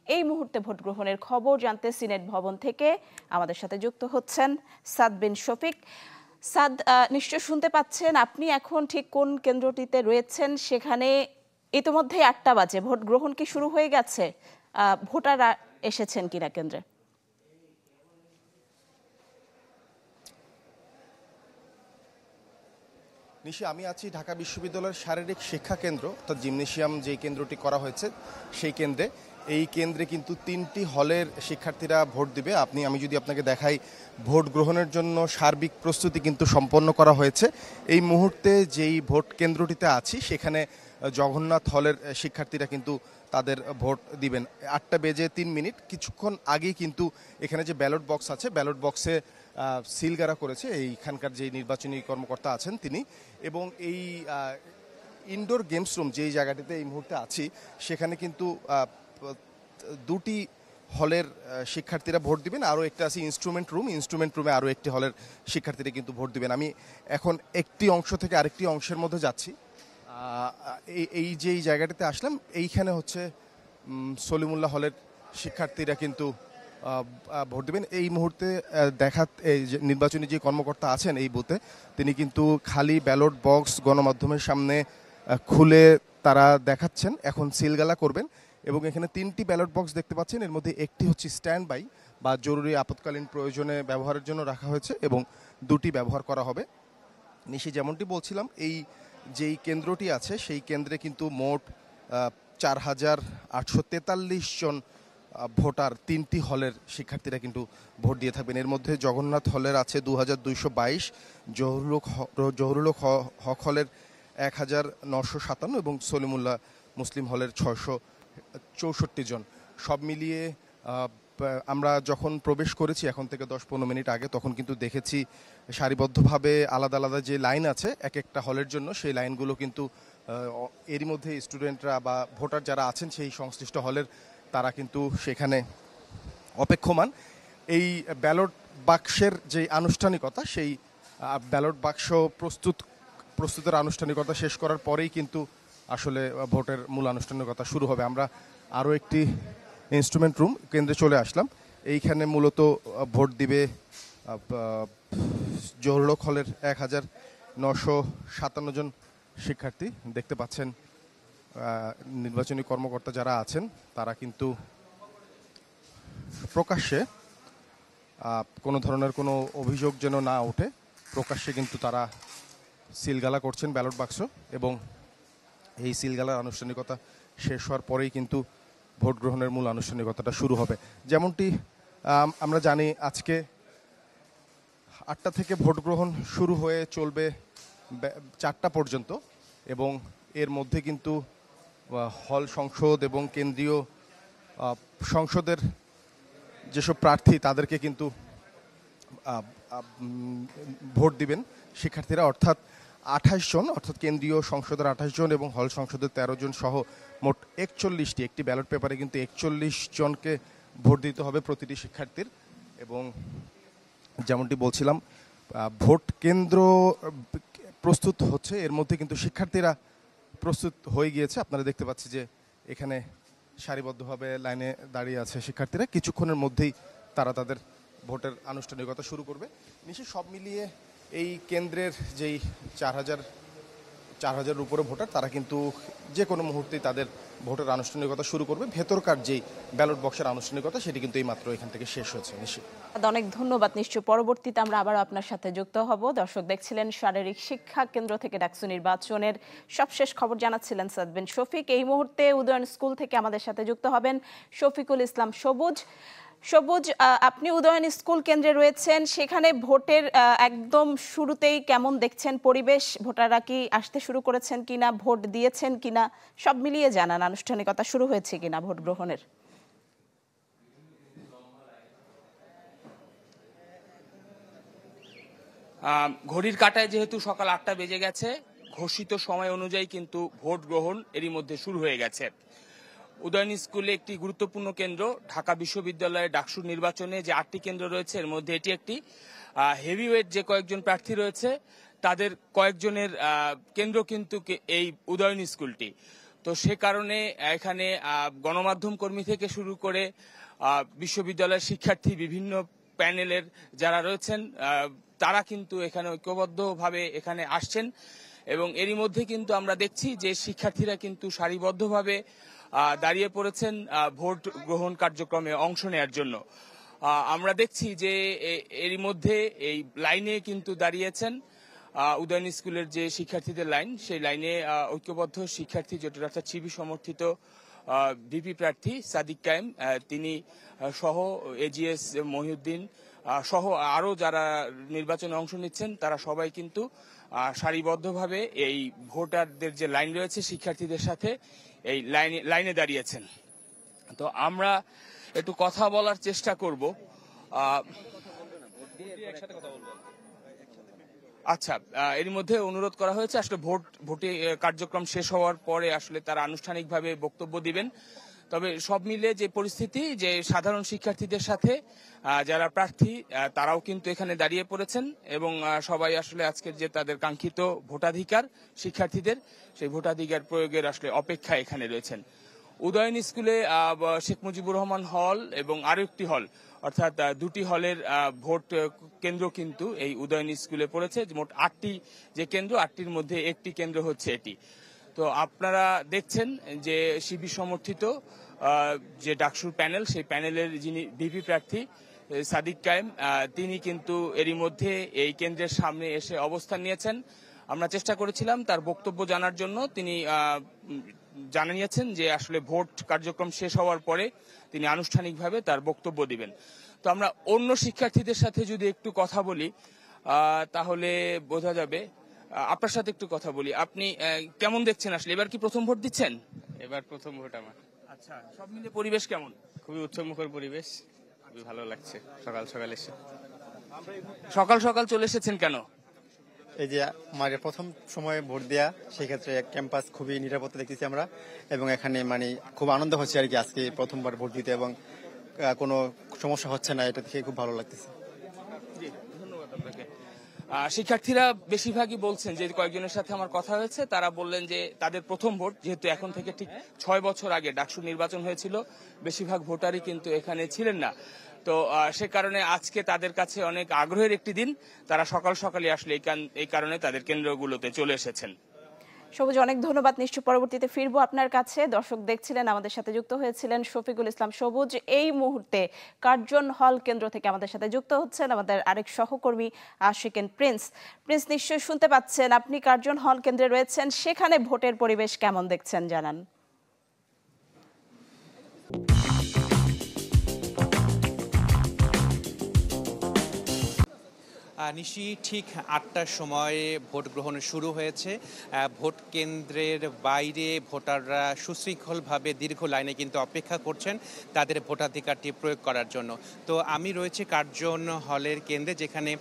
এই মুহূর্তে ভোট গ্রহণের খবর জানতে সিনেট ভবন থেকে আমাদের সাথে যুক্ত হচ্ছেন সাদ বিন শফিক। সাদ, নিশ্চয় শুনতে পাচ্ছেন, আপনি এখন ঠিক কোন কেন্দ্রটিতে রয়েছেন? সেখানে ইতিমধ্যে 8টা বাজে, ভোট গ্রহণ কি শুরু হয়ে গেছে? ভোটাররা এসেছেন কিনা কেন্দ্রে? নিশি, আমি আছি ঢাকা বিশ্ববিদ্যালয়ের শারীরিক শিক্ষা কেন্দ্র অর্থাৎ জিমনেশিয়াম যে কেন্দ্রটি করা হয়েছে সেই কেন্দ্রে। এই কেন্দ্রে কিন্তু 3টি হলের শিক্ষার্থীরা ভোট দিবে। আমি যদি আপনাকে দেখাই, ভোট গ্রহণের জন্য সার্বিক প্রস্তুতি কিন্তু সম্পন্ন করা হয়েছে। এই মুহূর্তে যেই ভোট কেন্দ্রটিতে আছি সেখানে জগন্নাথ হলের শিক্ষার্থীরা কিন্তু তাদের ভোট দিবেন। 8টা বেজে 3 মিনিট, কিছুক্ষণ আগেই কিন্তু এখানে যে ব্যালট বক্স আছে, ব্যালট বক্সে সিলগারা করেছে এইখানকার যে নির্বাচনী কর্মকর্তা আছেন তিনি। এবং এই ইনডোর গেমস রুম যেই জায়গাটিতে এই মুহূর্তে আছি সেখানে কিন্তু 2টি হলের শিক্ষার্থীরা ভোট দিবেন। আরও একটা আছে ইনস্ট্রুমেন্ট রুমে আরও একটি হলের শিক্ষার্থীরা কিন্তু ভোট দিবেন। আমি এখন একটি অংশ থেকে আরেকটি অংশের মধ্যে যাচ্ছি। এই যে এই জায়গাটিতে আসলাম, এইখানে হচ্ছে সলিমুল্লাহ হলের শিক্ষার্থীরা কিন্তু ভোট দেবেন। এই মুহূর্তে এই নির্বাচনী যে কর্মকর্তা আছেন এই বুথে, তিনি কিন্তু খালি ব্যালট বক্স গণমাধ্যমের সামনে খুলে তারা দেখাচ্ছেন, এখন সিলগালা করবেন। এবং এখানে 3টি ব্যালট বক্স দেখতে পাচ্ছেন, এর মধ্যে একটি হচ্ছে স্ট্যান্ড বাই বা জরুরি আপৎকালীন প্রয়োজনে ব্যবহারের জন্য রাখা হয়েছে এবং 2টি ব্যবহার করা হবে। নিশি, যেমনটি বলছিলাম, এই যেই কেন্দ্রটি আছে সেই কেন্দ্রে কিন্তু মোট 4,843 জন ভোটার 3টি হলের শিক্ষার্থীরা কিন্তু ভোট দিয়ে থাকবেন। এর মধ্যে জগন্নাথ হলের আছে 2,222, জহুরুল হক হলের 1,957 এবং সলিমুল্লাহ মুসলিম হলের 664 জন। সব মিলিয়ে আমরা যখন প্রবেশ করেছি এখন থেকে 10-15 মিনিট আগে, তখন কিন্তু দেখেছি সারিবদ্ধভাবে আলাদা আলাদা যে লাইন আছে এক একটা হলের জন্য, সেই লাইনগুলো কিন্তু এরই মধ্যে স্টুডেন্টরা বা ভোটার যারা আছেন সেই সংশ্লিষ্ট হলের তারা কিন্তু সেখানে অপেক্ষমান। এই ব্যালট বাক্সের যে আনুষ্ঠানিকতা, সেই ব্যালট বাক্স প্রস্তুতের আনুষ্ঠানিকতা শেষ করার পরেই কিন্তু আসলে ভোটের মূল আনুষ্ঠানিকতা শুরু হবে। আমরা আরও একটি ইনস্ট্রুমেন্ট রুম কেন্দ্রে চলে আসলাম। এইখানে মূলত ভোট দিবে জহুরুল হক হলের 1,957 জন শিক্ষার্থী। দেখতে পাচ্ছেন নির্বাচনী কর্মকর্তা যারা আছেন তারা কিন্তু প্রকাশ্যে কোনো ধরনের কোনো অভিযোগ যেন না ওঠে, প্রকাশ্যে কিন্তু তারা সিলগালা করছেন ব্যালট বাক্স। এবং এই সিলগালার আনুষ্ঠানিকতা শেষ হওয়ার পরেই কিন্তু ভোট গ্রহণের মূল আনুষ্ঠানিকতাটা শুরু হবে। যেমনটি আমরা জানি, আজকে 8টা থেকে ভোট গ্রহণ শুরু হয়ে চলবে 4টা পর্যন্ত। এবং এর মধ্যে কিন্তু হল সংসদ এবং কেন্দ্রীয় সংসদের যেসব প্রার্থী তাদেরকে কিন্তু ভোট দিবেন শিক্ষার্থীরা, অর্থাৎ 28 জন, অর্থাৎ কেন্দ্রীয় সংসদের 28 জন এবং হল সংসদের 13 জন সহ মোট 41টি, একটি ব্যালট পেপারে কিন্তু 41 জনকে ভোট দিতে হবে প্রতিটি শিক্ষার্থীর। এবং যেমনটি বলছিলাম, ভোট কেন্দ্র প্রস্তুত হচ্ছে, এর মধ্যে কিন্তু শিক্ষার্থীরা প্রস্তুত হয়ে গিয়েছে। আপনারা দেখতে পাচ্ছি যে এখানে সারিবদ্ধভাবে লাইনে দাঁড়িয়ে আছে শিক্ষার্থীরা। কিছুক্ষণের মধ্যেই তারা তাদের ভোটের আনুষ্ঠানিকতা শুরু করবে। নিশ্চয়ই সব মিলিয়ে এই কেন্দ্রের যেই 4,000 উপরে ভোটার, তারা কিন্তু যে কোনো মুহূর্তেই তাদের ভোটের আনুষ্ঠানিকতা শুরু করবে। ভেতরকার যেই ব্যালট বক্সের আনুষ্ঠানিকতা সেটি কিন্তু এই মাত্র এখান থেকে শেষ হয়েছে। অনেক ধন্যবাদ। নিশ্চয় পরবর্তীতে আমরা আবার আপনার সাথে যুক্ত হব। দর্শক দেখছিলেন শারীরিক শিক্ষা কেন্দ্র থেকে ডাকসু নির্বাচনের সবশেষ খবর জানাচ্ছিলেন সাদ বিন শফিক। এই মুহূর্তে উদয়ন স্কুল থেকে আমাদের সাথে যুক্ত হবেন শফিকুল ইসলাম সবুজ। সবুজ, আপনি উদয়ন স্কুল কেন্দ্রে রয়েছেন, সেখানে ভোটের একদম শুরুতেই কেমন দেখছেন পরিবেশ? ভোটাররা কি আসতে শুরু করেছেন কিনা, ভোট দিয়েছেন কিনা, সব মিলিয়ে জানান, আনুষ্ঠানিকতা শুরু হয়েছে কিনা ভোট গ্রহণের? ঘড়ির কাঁটায় যেহেতু সকাল 8টা বেজে গেছে, ঘোষিত সময় অনুযায়ী কিন্তু ভোট গ্রহণ এরই মধ্যে শুরু হয়ে গেছে। উদয়ন স্কুলে একটি গুরুত্বপূর্ণ কেন্দ্র, ঢাকা বিশ্ববিদ্যালয়ের ডাকসু নির্বাচনে যে 8টি কেন্দ্র রয়েছে এর মধ্যে এটি একটি। হেভিওয়েট যে কয়েকজন প্রার্থী রয়েছে তাদের কয়েকজনের কেন্দ্র কিন্তু এই উদয়ন স্কুলটি। তো সে কারণে এখানে গণমাধ্যম কর্মী থেকে শুরু করে বিশ্ববিদ্যালয়ের শিক্ষার্থী, বিভিন্ন প্যানেলের যারা রয়েছেন তারা কিন্তু এখানে ঐক্যবদ্ধভাবে এখানে আসছেন এবং এরই মধ্যে কিন্তু আমরা দেখছি যে শিক্ষার্থীরা কিন্তু সারিবদ্ধভাবে দাঁড়িয়ে পড়েছেন ভোট গ্রহণ কার্যক্রমে অংশ নেয়ার জন্য। আমরা দেখছি যে এরই মধ্যে এই লাইনে কিন্তু দাঁড়িয়েছেন উদয়ন স্কুলের যে শিক্ষার্থীদের লাইন, সেই লাইনে ঐক্যবদ্ধ শিক্ষার্থী জোটের অর্থাৎ শিবির সমর্থিত ভিপি প্রার্থী সাদিক কায়েম, তিনি সহ এজিএস মহিউদ্দিন সহ আরো যারা নির্বাচনে অংশ নিচ্ছেন তারা সবাই কিন্তু সারিবদ্ধভাবে এই ভোটারদের যে লাইন রয়েছে শিক্ষার্থীদের সাথে এই লাইনে দাঁড়িয়েছেন। তো আমরা একটু কথা বলার চেষ্টা করব। আচ্ছা, এর মধ্যে অনুরোধ করা হয়েছে আসলে ভোটে কার্যক্রম শেষ হওয়ার পরে আসলে তারা আনুষ্ঠানিকভাবে বক্তব্য দিবেন। তবে সব মিলে যে পরিস্থিতি, যে সাধারণ শিক্ষার্থীদের সাথে যারা প্রার্থী তারাও কিন্তু এখানে দাঁড়িয়ে পড়েছেন এবং সবাই আসলে আজকের যে তাদের কাঙ্ক্ষিত ভোটাধিকার শিক্ষার্থীদের, সেই ভোটাধিকার প্রয়োগের আসলে অপেক্ষায় এখানে রয়েছেন। উদয়ন স্কুলে শেখ মুজিবুর রহমান হল এবং আরো একটি হল, অর্থাৎ দুটি হলের ভোট কেন্দ্র কিন্তু এই উদয়ন স্কুলে পড়েছে। মোট 8টি যে কেন্দ্র, 8টির মধ্যে একটি কেন্দ্র হচ্ছে এটি। তো আপনারা দেখছেন যে শিবির সমর্থিত যে ডাকসুর প্যানেল, সেই প্যানেলের যিনি ভিপি প্রার্থী সাদিক কায়েম, তিনি কিন্তু এরই মধ্যে এই কেন্দ্রের সামনে এসে অবস্থান নিয়েছেন। আমরা চেষ্টা করেছিলাম তার বক্তব্য জানার জন্য, তিনি জানিয়েছেন যে আসলে ভোট কার্যক্রম শেষ হওয়ার পরে তিনি আনুষ্ঠানিকভাবে তার বক্তব্য দিবেন। তো আমরা অন্য শিক্ষার্থীদের সাথে যদি একটু কথা বলি তাহলে বোঝা যাবে। আপনার সাথে একটু কথা বলি, আপনি কেমন দেখছেন আসলে? এবার কি প্রথম ভোট দিচ্ছেন? এবার প্রথম ভোট আমার। আচ্ছা, সব মিলে পরিবেশ কেমন? খুবই উৎসবমুখর পরিবেশ, খুবই ভালো লাগছে সকাল সকাল এসে। সকাল সকাল চলে এসেছেন কেন? এই যে আমার প্রথম সময়ে ভোট দেয়া, সেই ক্ষেত্রে ক্যাম্পাস খুবই নিরাপত্তা দেখতেছি আমরা, এবং এখানে মানে খুব আনন্দ হচ্ছে আর কি আজকে প্রথমবার ভোট দিতে, এবং কোনো সমস্যা হচ্ছে না, এটা দেখে খুব ভালো লাগতেছে। ধন্যবাদ আপনাকে। শিক্ষার্থীরা বেশিরভাগই বলছেন, যে কয়েকজনের সাথে আমার কথা হয়েছে তারা বললেন যে তাদের প্রথম ভোট, যেহেতু এখন থেকে ঠিক 6 বছর আগে ডাকসু নির্বাচন হয়েছিল, বেশিরভাগ ভোটারই কিন্তু এখানে ছিলেন না। তো সে কারণে আজকে তাদের কাছে অনেক আগ্রহের একটি দিন, তারা সকাল সকালে আসলে এই কারণে তাদের কেন্দ্রগুলোতে চলে এসেছেন। সবুজ, অনেক ধন্যবাদ। নিশ্চয় পরবর্তীতে ফিরবো আপনার কাছে। দর্শক দেখছিলেন, আমাদের সাথে যুক্ত হয়েছিলেন শফিকুল ইসলাম সবুজ। এই মুহূর্তে কার্জন হল কেন্দ্র থেকে আমাদের সাথে যুক্ত হচ্ছেন আমাদের আরেক সহকর্মী আশিকেন প্রিন্স। নিশ্চয়ই শুনতে পাচ্ছেন, আপনি কার্জন হল কেন্দ্রে রয়েছেন, সেখানে ভোটের পরিবেশ কেমন দেখছেন জানান। নিশ্চয়ই ঠিক 8টার সময় ভোট গ্রহণ শুরু হয়েছে। ভোট কেন্দ্রের বাইরে ভোটাররা সুশৃঙ্খলভাবে দীর্ঘ লাইনে কিন্তু অপেক্ষা করছেন তাদের ভোটাধিকারটি প্রয়োগ করার জন্য। তো আমি রয়েছে কার্জন হলের কেন্দ্রে, যেখানে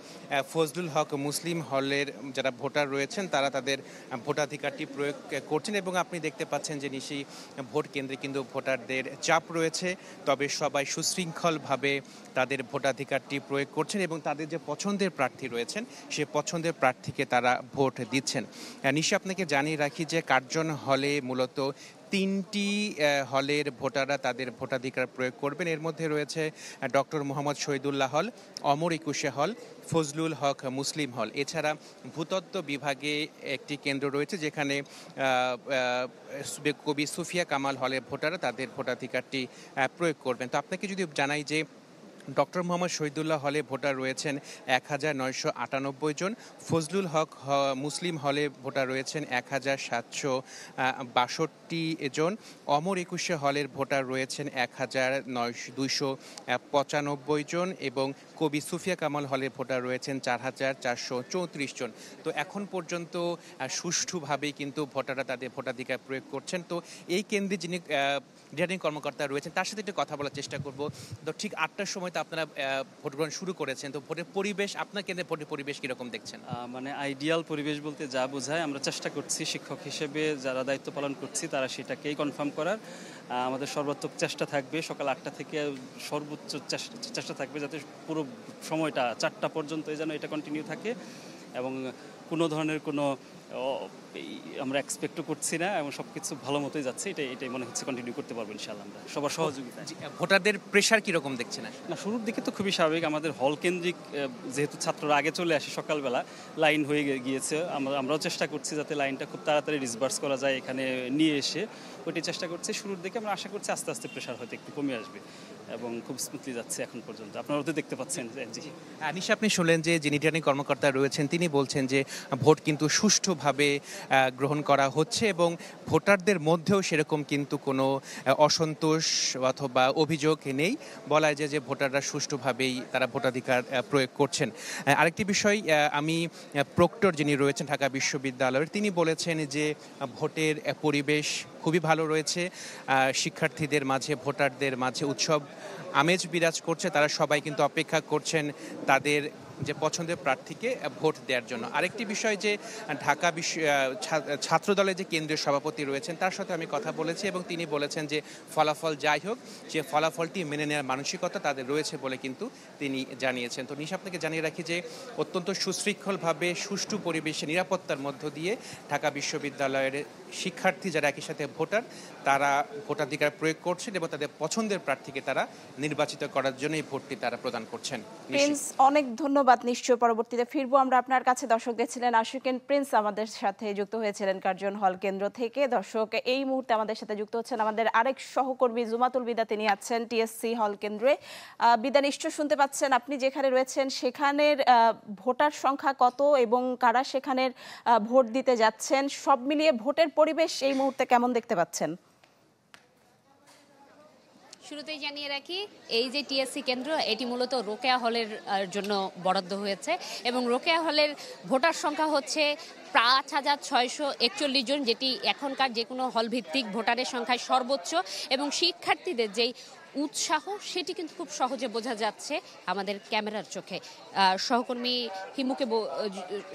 ফজলুল হক মুসলিম হলের যারা ভোটার রয়েছেন তারা তাদের ভোটাধিকারটি প্রয়োগ করছেন, এবং আপনি দেখতে পাচ্ছেন যে নিশ্চয়ই ভোট কেন্দ্রে কিন্তু ভোটারদের চাপ রয়েছে, তবে সবাই সুশৃঙ্খলভাবে তাদের ভোটাধিকারটি প্রয়োগ করছেন এবং তাদের যে পছন্দের প্রার্থী রয়েছেন সে পছন্দের প্রার্থীকে তারা ভোট দিচ্ছেন। নিশ্চয়ই আপনাকে জানিয়ে রাখি যে কার্জন হলে মূলত 3টি হলের ভোটাররা তাদের ভোটাধিকার প্রয়োগ করবেন। এর মধ্যে রয়েছে ডক্টর মোহাম্মদ শহীদুল্লাহ হল, অমর একুশে হল, ফজলুল হক মুসলিম হল। এছাড়া ভূতত্ত্ব বিভাগে একটি কেন্দ্র রয়েছে, যেখানে কবি সুফিয়া কামাল হলের ভোটাররা তাদের ভোটাধিকারটি প্রয়োগ করবেন। তো আপনাকে যদি জানাই যে ডক্টর মোহাম্মদ শহীদুল্লাহ হলে ভোটার রয়েছেন 1998 জন, ফজলুল হক মুসলিম হলে ভোটার রয়েছেন 1762 জন, অমর একুশে হলের ভোটার রয়েছেন 1295 জন, এবং কবি সুফিয়া কামাল হলের ভোটার রয়েছেন 4434 জন। তো এখন পর্যন্ত সুষ্ঠুভাবেই কিন্তু ভোটাররা তাদের ভোটাধিকার প্রয়োগ করছেন। তো এই কেন্দ্রে যিনি রিটার্নিং কর্মকর্তা রয়েছেন তার সাথে একটু কথা বলার চেষ্টা করব। তো ঠিক 8টার সময় তো আপনারা ভোট গ্রহণ শুরু করেছেন, তো ভোটের পরিবেশ, আপনার কেন্দ্রে ভোটের পরিবেশ কিরকম দেখছেন? মানে আইডিয়াল পরিবেশ বলতে যা বোঝায়, আমরা চেষ্টা করছি শিক্ষক হিসেবে যারা দায়িত্ব পালন করছি তারা সেটাকেই কনফার্ম করার। আমাদের সর্বাত্মক চেষ্টা থাকবে সকাল 8টা থেকে সর্বোচ্চ চেষ্টা থাকবে যাতে পুরো সময়টা 4টা পর্যন্ত যেন এটা কন্টিনিউ থাকে এবং কোনো ধরনের কোনো আমরা এক্সপেক্টও করছি না এবং সবকিছু ভালো মতোই যাচ্ছে। এটাই মনে হচ্ছে কন্টিনিউ করতে পারবো ইনশাআল্লাহ আমরা সবার সহযোগিতা। ভোটারদের প্রেশার কিরকম দেখছেন? না, শুরুর দিকে তো খুবই স্বাভাবিক। আমাদের হল কেন্দ্রিক যেহেতু ছাত্ররা আগে চলে আসে, সকালবেলা লাইন হয়ে গিয়েছে। আমরাও চেষ্টা করছি যাতে লাইনটা খুব তাড়াতাড়ি ডিসবার্স করা যায় এখানে নিয়ে এসে, ওইটাই চেষ্টা করছি শুরুর দিকে। আমরা আশা করছি আস্তে আস্তে প্রেশার হয়তো একটু কমে আসবে এবং খুব স্মুথলি যাচ্ছে এখন পর্যন্ত। আপনারা তো দেখতে পাচ্ছেন। জি নিশা, আপনি শুনলেন যে যিনি রিটার্নিং কর্মকর্তা রয়েছেন তিনি বলছেন যে ভোট কিন্তু সুষ্ঠুভাবে গ্রহণ করা হচ্ছে এবং ভোটারদের মধ্যেও সেরকম কিন্তু কোনো অসন্তোষ অথবা অভিযোগ নেই। বলা যায় যে ভোটাররা সুষ্ঠুভাবেই তারা ভোটাধিকার প্রয়োগ করছেন। আরেকটি বিষয়, আমি প্রক্টর যিনি রয়েছেন ঢাকা বিশ্ববিদ্যালয়ের, তিনি বলেছেন যে ভোটের পরিবেশ খুবই ভালো রয়েছে। শিক্ষার্থীদের মাঝে, ভোটারদের মাঝে উৎসব আমেজ বিরাজ করছে। তারা সবাই কিন্তু অপেক্ষা করছেন তাদের যে পছন্দের প্রার্থীকে ভোট দেওয়ার জন্য। আরেকটি বিষয় যে ঢাকা ছাত্রদলের যে কেন্দ্রীয় সভাপতি রয়েছেন তার সাথে আমি কথা বলেছি এবং তিনি বলেছেন যে ফলাফল যাই হোক, যে ফলাফলটি মেনে নেওয়ার মানসিকতা তাদের রয়েছে বলে কিন্তু তিনি জানিয়েছেন। তো নিশা, আপনাকে জানিয়ে রাখি যে অত্যন্ত সুশৃঙ্খলভাবে সুষ্ঠু পরিবেশে নিরাপত্তার মধ্য দিয়ে ঢাকা বিশ্ববিদ্যালয়ের শিক্ষার্থী যারা একই সাথে ভোটার, তারা ভোটাধিকার প্রয়োগ করছেন এবং তাদের পছন্দের প্রার্থীকে তারা নির্বাচিত করার জন্য এই ভোটটি তারা প্রদান করছেন। প্রিন্স, অনেক ধন্যবাদ। নিশ্চয় পরবর্তীতে ফিরবো আমরা আপনার কাছে। দর্শক দেখছিলেন আশুকেন প্রিন্স আমাদের সাথে যুক্ত হয়েছিলেন কার্জন হল কেন্দ্র থেকে। দর্শক, এই মুহূর্তে আমাদের সাথে যুক্ত হচ্ছেন আমাদের আরেক সহকর্মী জুমাতুল বিদা। তিনি আছেন টিএসসি হল কেন্দ্রে। বিদা, নিশ্চয় শুনতে পাচ্ছেন, আপনি যেখানে রয়েছেন সেখানের ভোটার সংখ্যা কত এবং কারা সেখানের ভোট দিতে যাচ্ছেন, সব মিলিয়ে ভোটের পরিবেশ এই মুহূর্তে কেমন দেখতে পাচ্ছেন? শুরুতেই জানিয়ে রাখি, এই যে টিএসসি কেন্দ্র, এটি মূলত রোকেয়া হলের জন্য বরাদ্দ হয়েছে এবং রোকেয়া হলের ভোটার সংখ্যা হচ্ছে ৫,৬৪১ জন, যেটি এখনকার যে কোনো হল ভিত্তিক ভোটারের সংখ্যায় সর্বোচ্চ। এবং শিক্ষার্থীদের যেই উৎসাহ সেটি কিন্তু খুব সহজে বোঝা যাচ্ছে আমাদের ক্যামেরার চোখে। সহকর্মী হিমুকে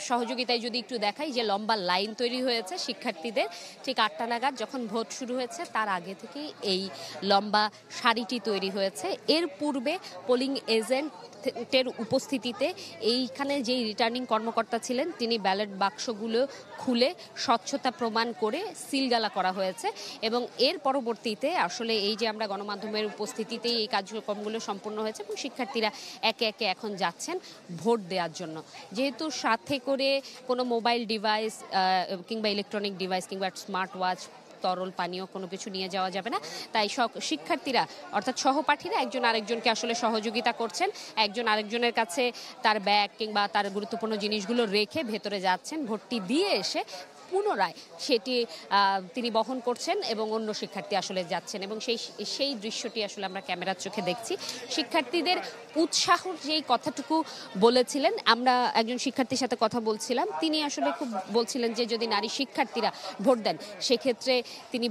সহযোগিতায় যদি একটু দেখাই, যে লম্বা লাইন তৈরি হয়েছে শিক্ষার্থীদের ঠিক ৮টা নাগাদ যখন ভোট শুরু হয়েছে তার আগে থেকেই এই লম্বা সারিটি তৈরি হয়েছে। এর পূর্বে পোলিং এজেন্টের উপস্থিতিতে এইখানে যেই রিটার্নিং কর্মকর্তা ছিলেন তিনি ব্যালট বাক্সগুলো খুলে স্বচ্ছতা প্রমাণ করে সিলগালা করা হয়েছে এবং এর পরবর্তীতে আসলে এই যে আমরা গণমাধ্যমের উপস্থিতিতেই এই কার্যক্রমগুলো সম্পূর্ণ হয়েছে এবং শিক্ষার্থীরা একে একে এখন যাচ্ছেন ভোট দেওয়ার জন্য। যেহেতু সাথে করে কোনো মোবাইল ডিভাইস কিংবা ইলেকট্রনিক ডিভাইস কিংবা স্মার্ট ওয়াচ, তরল পানীয় কোনো কিছু নিয়ে যাওয়া যাবে না, তাই শিক্ষার্থীরা অর্থাৎ সহপাঠীরা একজন আরেকজনকে আসলে সহযোগিতা করছেন। একজন আরেকজনের কাছে তার ব্যাগ কিংবা তার গুরুত্বপূর্ণ জিনিসগুলো রেখে ভেতরে যাচ্ছেন, ভোটটি দিয়ে এসে পুনরায় সেটি তিনি বহন করছেন এবং অন্য শিক্ষার্থী আসলে যাচ্ছেন এবং সেই দৃশ্যটি আসলে আমরা ক্যামেরার চোখে দেখছি। শিক্ষার্থীদের উৎসাহর যেই কথাটুকু বলেছিলেন, আমরা একজন শিক্ষার্থীর সাথে কথা বলছিলাম, তিনি আসলে খুব বলছিলেন যে যদি নারী শিক্ষার্থীরা ভোট দেন সেক্ষেত্রে তিনি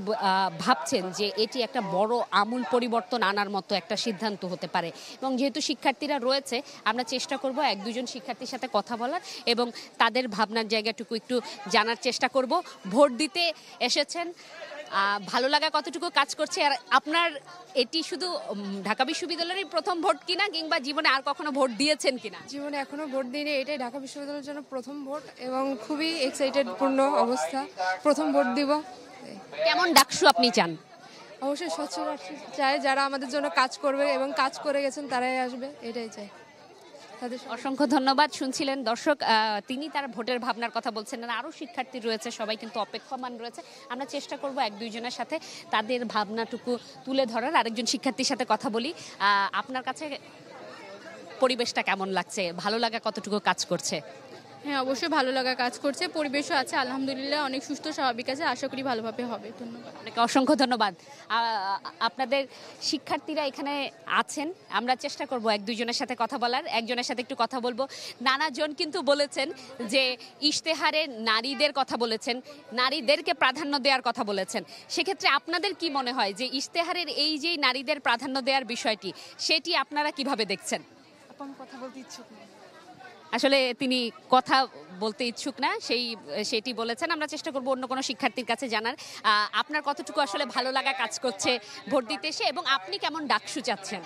ভাবছেন যে এটি একটা বড় আমূল পরিবর্তন আনার মতো একটা সিদ্ধান্ত হতে পারে। এবং যেহেতু শিক্ষার্থীরা রয়েছে, আমরা চেষ্টা করব এক দুজন শিক্ষার্থীর সাথে কথা বলার এবং তাদের ভাবনার জায়গাটুকু একটু জানার চেষ্টা করব। ভোট দিতে এসেছেন, ভালো লাগা কতটুকু কাজ করছে? আর আপনার এটি শুধু ঢাকা বিশ্ববিদ্যালয়ের প্রথম ভোট কিনা কিংবা জীবনে আর কখনো ভোট দিয়েছেন কিনা? জীবনে এখনো ভোট দিইনি, এটাই ঢাকা বিশ্ববিদ্যালয়ের জন্য প্রথম ভোট এবং খুবই এক্সাইটেড পূর্ণ অবস্থা, প্রথম ভোট দিব। কেমন ডাকসু আপনি চান? অবশ্যই স্বচ্ছ চাই, যারা আমাদের জন্য কাজ করবে এবং কাজ করে গেছেন তারাই আসবে, এটাই চাই। অসংখ্য ধন্যবাদ। শুনছিলেন দর্শক, তিনি তার ভোটের ভাবনার কথা বলছেন। আরও শিক্ষার্থী রয়েছে, সবাই কিন্তু অপেক্ষমান রয়েছে। আমরা চেষ্টা করব এক দুইজনের সাথে তাদের ভাবনাটুকু তুলে ধরার। আরেকজন শিক্ষার্থীর সাথে কথা বলি। আপনার কাছে পরিবেশটা কেমন লাগছে? ভালো লাগা কতটুকু কাজ করছে? হ্যাঁ, অবশ্যই ভালো লাগা কাজ করছে, পরিবেশও আছে আলহামদুলিল্লাহ, অনেক সুস্থ স্বাভাবিক আছে, আশা করি ভালোভাবে হবে। ধন্যবাদ। আপনাকে অসংখ্য ধন্যবাদ। আপনাদের শিক্ষার্থীরা এখানে আছেন, আমরা চেষ্টা করব এক দুইজনের সাথে কথা বলার। একজনের সাথে একটু কথা বলবো। নানাজন কিন্তু বলেছেন যে ইশতেহারে নারীদের কথা বলেছেন, নারীদেরকে প্রাধান্য দেওয়ার কথা বলেছেন। সেক্ষেত্রে আপনাদের কি মনে হয় যে ইশতেহারের এই যে নারীদের প্রাধান্য দেওয়ার বিষয়টি, সেটি আপনারা কিভাবে দেখছেন? কথা বলতে ইচ্ছুক না, আসলে তিনি কথা বলতে ইচ্ছুক না, সেটি বলেছেন। আমরা চেষ্টা করব অন্য কোনো শিক্ষার্থীর কাছে জানার আপনার কতটুকু আসলে ভালো লাগা কাজ করছে ভোট দিতে এসে এবং আপনি কেমন ডাকসু চাচ্ছেন?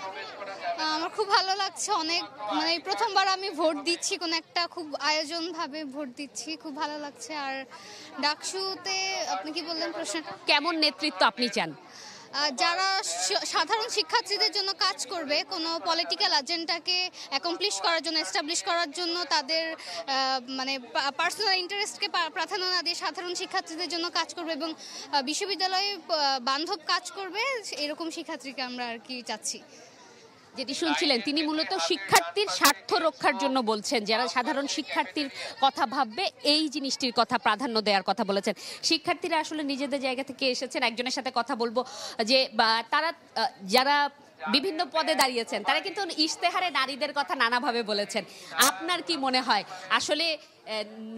আমার খুব ভালো লাগছে, অনেক মানে প্রথমবার আমি ভোট দিচ্ছি, কোনো একটা খুব আয়োজনভাবে ভোট দিচ্ছি, খুব ভালো লাগছে। আর ডাকসুতে আপনি কি বললেন প্রশ্ন? কেমন নেতৃত্ব আপনি চান? যারা সাধারণ শিক্ষার্থীদের জন্য কাজ করবে, কোনো পলিটিক্যাল এজেন্ডাকে অ্যাকমপ্লিশ করার জন্য, এস্টাবলিশ করার জন্য তাদের মানে পার্সোনাল ইন্টারেস্টকে প্রাধান্য না দিয়ে সাধারণ শিক্ষার্থীদের জন্য কাজ করবে এবং বিশ্ববিদ্যালয়ে বান্ধব কাজ করবে, এরকম শিক্ষার্থীকে আমরা আর কি চাচ্ছি। যেটি শুনছিলেন তিনি মূলত শিক্ষার্থীর স্বার্থ রক্ষার জন্য বলছেন, যারা সাধারণ শিক্ষার্থীর কথা ভাববে এই জিনিসটির কথা প্রাধান্য দেওয়ার কথা বলেছেন। শিক্ষার্থীরা আসলে নিজেদের জায়গা থেকে এসেছেন। একজনের সাথে কথা বলবো যে তারা যারা বিভিন্ন পদে দাঁড়িয়েছেন তারা কিন্তু ইশতেহারে নারীদের কথা নানাভাবে বলেছেন। আপনার কি মনে হয় আসলে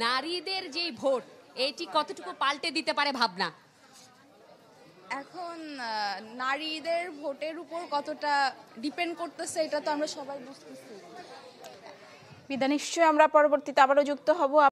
নারীদের যে ভোট এটি কতটুকু পাল্টে দিতে পারে ভাবনা? এখন নারীদের ভোটের উপর কতটা ডিপেন্ড করতেছে এটা তো আমরা সবাই বুঝতেছি। বিদায়, নিশ্চয়ই আমরা পরবর্তীতে আবারও যুক্ত হব।